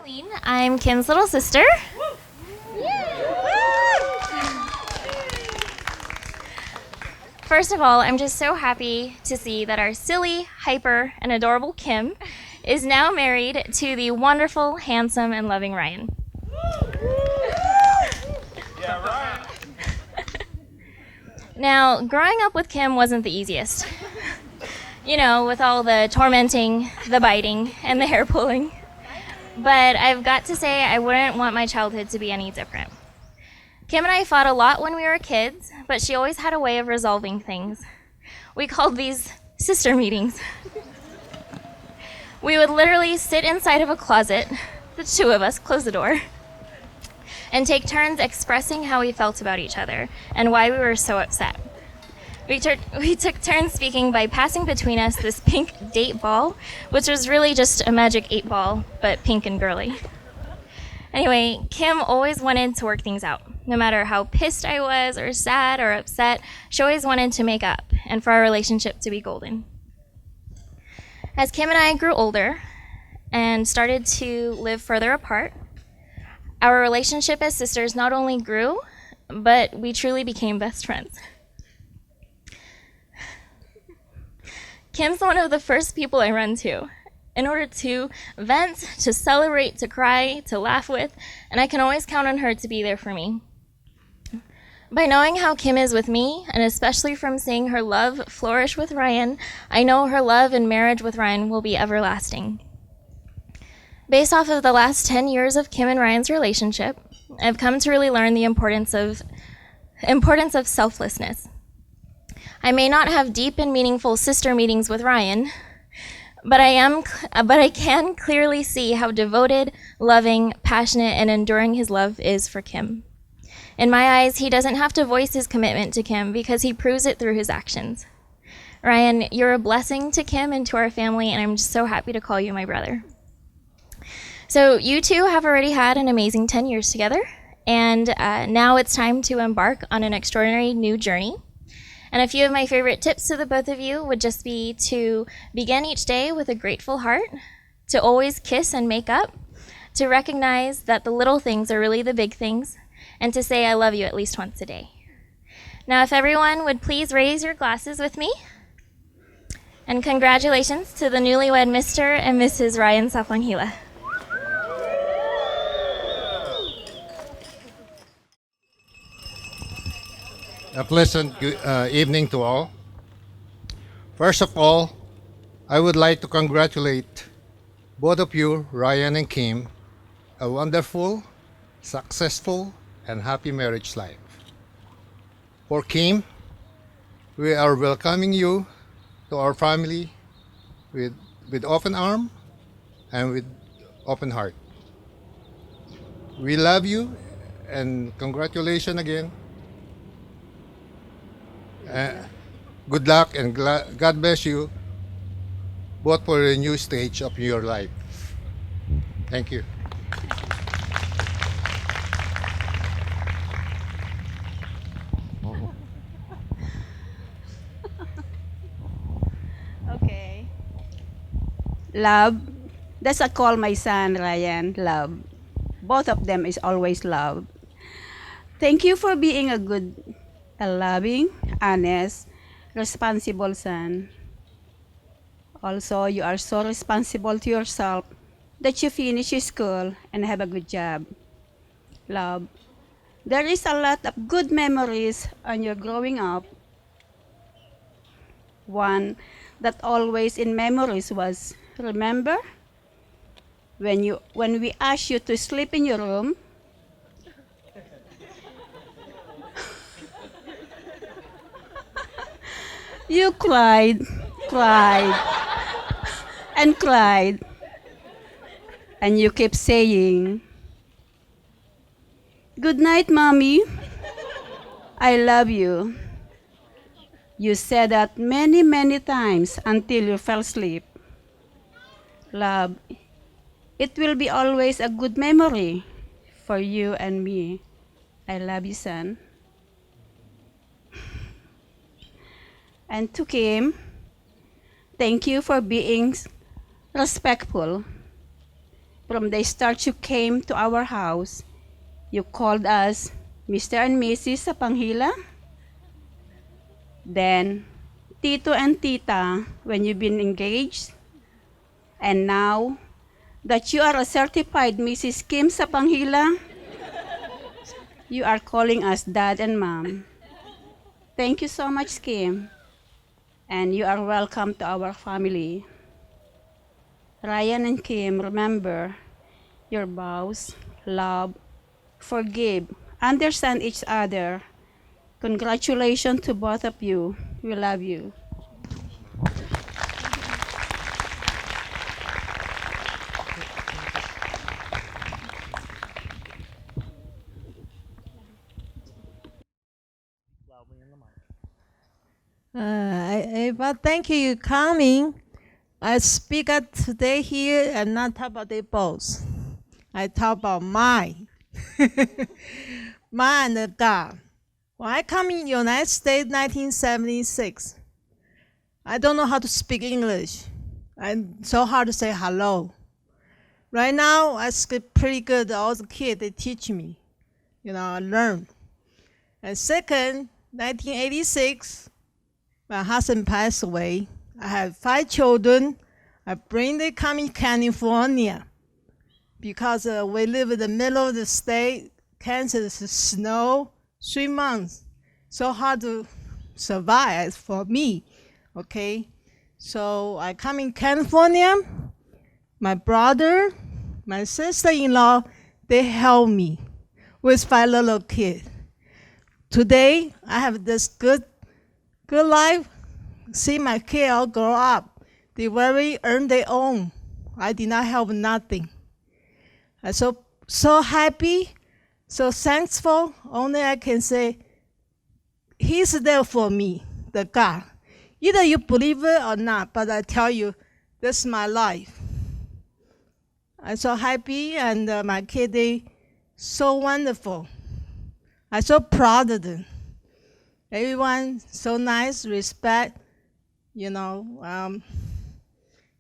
Eileen. I'm Kim's little sister. First of all, I'm just so happy to see that our silly, hyper, and adorable Kim is now married to the wonderful, handsome, and loving Ryan. Yeah, right. Now, growing up with Kim wasn't the easiest. You know, with all the tormenting, the biting, and the hair pulling. But I've got to say, I wouldn't want my childhood to be any different. Kim and I fought a lot when we were kids, but she always had a way of resolving things. We called these sister meetings. We would literally sit inside of a closet, the two of us, close the door, and take turns expressing how we felt about each other and why we were so upset. We took turns speaking by passing between us this pink date ball, which was really just a magic 8-ball, but pink and girly. Anyway, Kim always wanted to work things out. No matter how pissed I was or sad or upset, she always wanted to make up and for our relationship to be golden. As Kim and I grew older and started to live further apart, our relationship as sisters not only grew, but we truly became best friends. Kim's one of the first people I run to in order to vent, to celebrate, to cry, to laugh with, and I can always count on her to be there for me. By knowing how Kim is with me, and especially from seeing her love flourish with Ryan, I know her love and marriage with Ryan will be everlasting. Based off of the last 10 years of Kim and Ryan's relationship, I've come to really learn the importance of selflessness. I may not have deep and meaningful sister meetings with Ryan, but I can clearly see how devoted, loving, passionate, and enduring his love is for Kim. In my eyes, he doesn't have to voice his commitment to Kim because he proves it through his actions. Ryan, you're a blessing to Kim and to our family, and I'm just so happy to call you my brother. So you two have already had an amazing 10 years together, and now it's time to embark on an extraordinary new journey. And a few of my favorite tips to the both of you would just be to begin each day with a grateful heart, to always kiss and make up, to recognize that the little things are really the big things, and to say I love you at least once a day. Now, if everyone would please raise your glasses with me. And congratulations to the newlywed Mr. and Mrs. Ryan Safanghila. A pleasant evening to all. First of all, I would like to congratulate both of you, Ryan and Kim, a wonderful, successful, and happy marriage life. For Kim, we are welcoming you to our family with open arm and with open heart. We love you and congratulations again. Good luck and God bless you both for a new stage of your life. Thank you. Okay. Love. That's I call my son Ryan love. Both of them is always love. Thank you for being a good, a loving, honest, responsible son. Also, you are so responsible to yourself that you finish your school and have a good job. Love. There is a lot of good memories on your growing up. One that always in memories was, remember when we asked you to sleep in your room? You cried, and cried, and you kept saying, "Good night, Mommy. I love you." You said that many, many times until you fell asleep. Love, it will be always a good memory for you and me. I love you, son. And to Kim, thank you for being respectful, From the start you came to our house, you called us Mr. and Mrs. Sapanghila. Then, Tito and Tita when you've been engaged. And now that you are a certified Mrs. Kim Sapanghila, you are calling us Dad and Mom. Thank you so much, Kim. And you are welcome to our family. Ryan and Kim, remember your vows, love, forgive, understand each other. Congratulations to both of you. We love you. But thank you coming. I speak up today here and not talk about their both. I talk about mine. Mine and God. When I come in United States 1976, I don't know how to speak English. And so hard to say hello. Right now, I speak pretty good. All the kids, they teach me. I learn. And second, 1986, my husband passed away. I have 5 children. I bring them come in California because we live in the middle of the state. Kansas is snow, 3 months. So hard to survive for me, okay? So I come in California. My brother, my sister-in-law, they help me with 5 little kids. Today, I have this good life. See my kids all grow up. They very earn their own. I did not help nothing. I'm so happy, so thankful. Only I can say, He's there for me, the God. Either you believe it or not, but I tell you, this is my life. I'm so happy, and my kids, they so wonderful. I'm so proud of them. Everyone so nice, respect,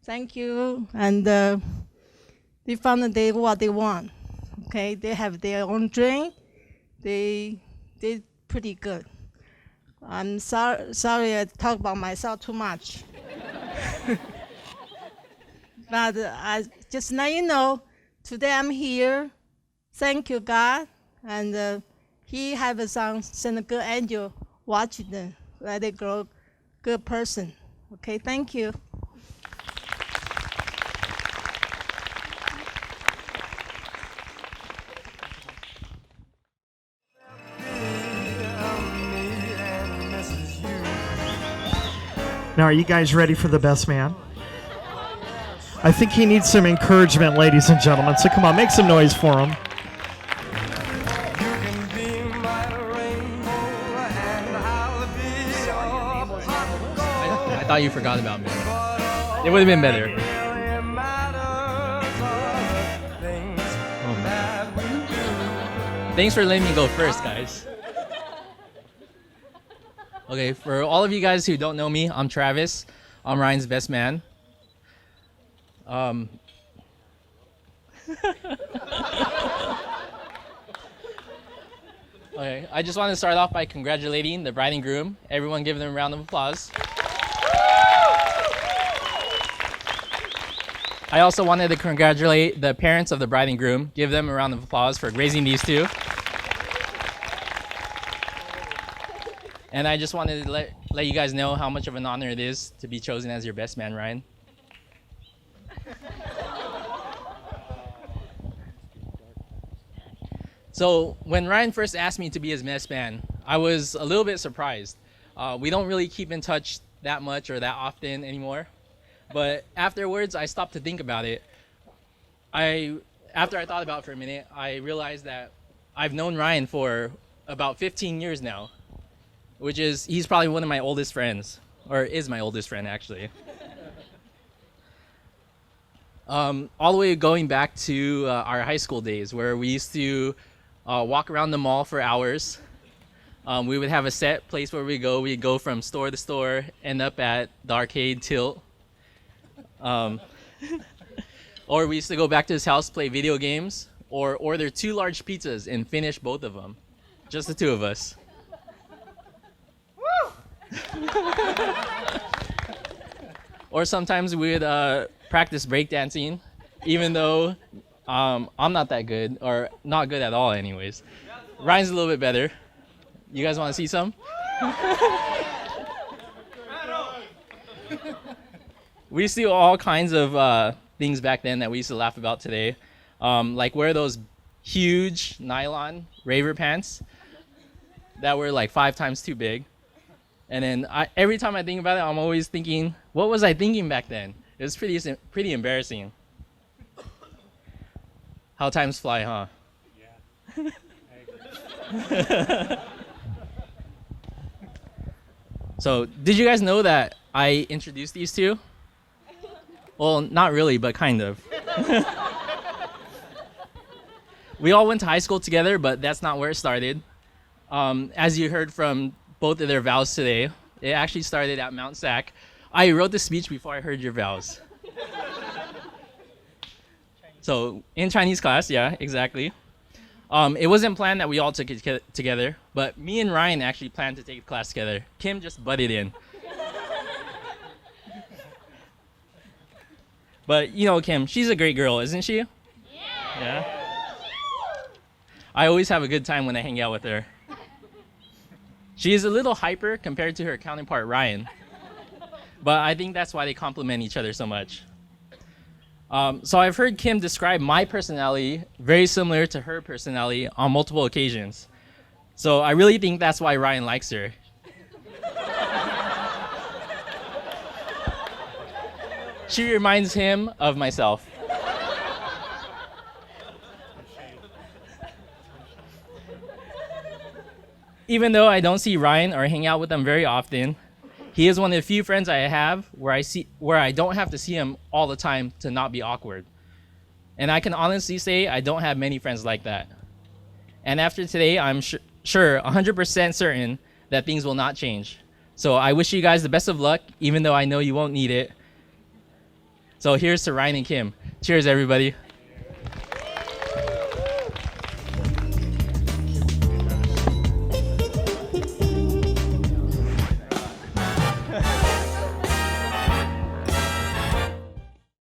thank you. And they found what they want. Okay, they have their own dream. They're pretty good. I'm sorry I talk about myself too much. But I just let you know, today I'm here. Thank you, God. And He have a son, send a good angel, watch them, let it grow good person. Okay, thank you. Now, are you guys ready for the best man? I think he needs some encouragement, ladies and gentlemen. So come on, make some noise for him. I thought you forgot about me. It would have been better. Oh, man. Thanks for letting me go first, guys. Okay, for all of you guys who don't know me, I'm Travis. I'm Ryan's best man. Okay, I just want to start off by congratulating the bride and groom. Everyone give them a round of applause. I also wanted to congratulate the parents of the bride and groom. Give them a round of applause for raising these two. And I just wanted to let you guys know how much of an honor it is to be chosen as your best man, Ryan. So when Ryan first asked me to be his best man, I was a little bit surprised. We don't really keep in touch that much or that often anymore. But afterwards, I stopped to think about it. After I thought about it for a minute, I realized that I've known Ryan for about 15 years now, he's probably one of my oldest friends, or is my oldest friend, actually. All the way going back to our high school days, where we used to walk around the mall for hours. We would have a set place where we'd go from store to store, end up at the arcade Tilt. Or we used to go back to his house, play video games, or order 2 large pizzas and finish both of them. Just the 2 of us. Or sometimes we would practice breakdancing, even though I'm not that good, or not good at all anyways. Ryan's a little bit better. You guys want to see some? We used to do all kinds of things back then that we used to laugh about today. Like wear those huge nylon raver pants that were like 5 times too big. And then every time I think about it, I'm always thinking, what was I thinking back then? It was pretty embarrassing. How times fly, huh? Yeah. So, did you guys know that I introduced these 2? Well, not really, but kind of. We all went to high school together, but that's not where it started. As you heard from both of their vows today, it actually started at Mount Sac. I wrote the speech before I heard your vows. So in Chinese class, yeah, exactly. It wasn't planned that we all took it together, but me and Ryan actually planned to take the class together. Kim just butted in. But you know Kim, she's a great girl, isn't she? Yeah. I always have a good time when I hang out with her. She is a little hyper compared to her counterpart Ryan, but I think that's why they complement each other so much. So I've heard Kim describe my personality very similar to her personality on multiple occasions. So I really think that's why Ryan likes her. She reminds him of myself. Even though I don't see Ryan or hang out with him very often, he is one of the few friends I have where I don't have to see him all the time to not be awkward. And I can honestly say I don't have many friends like that. And after today, I'm sure 100% certain that things will not change. So I wish you guys the best of luck, even though I know you won't need it. So here's to Ryan and Kim. Cheers, everybody.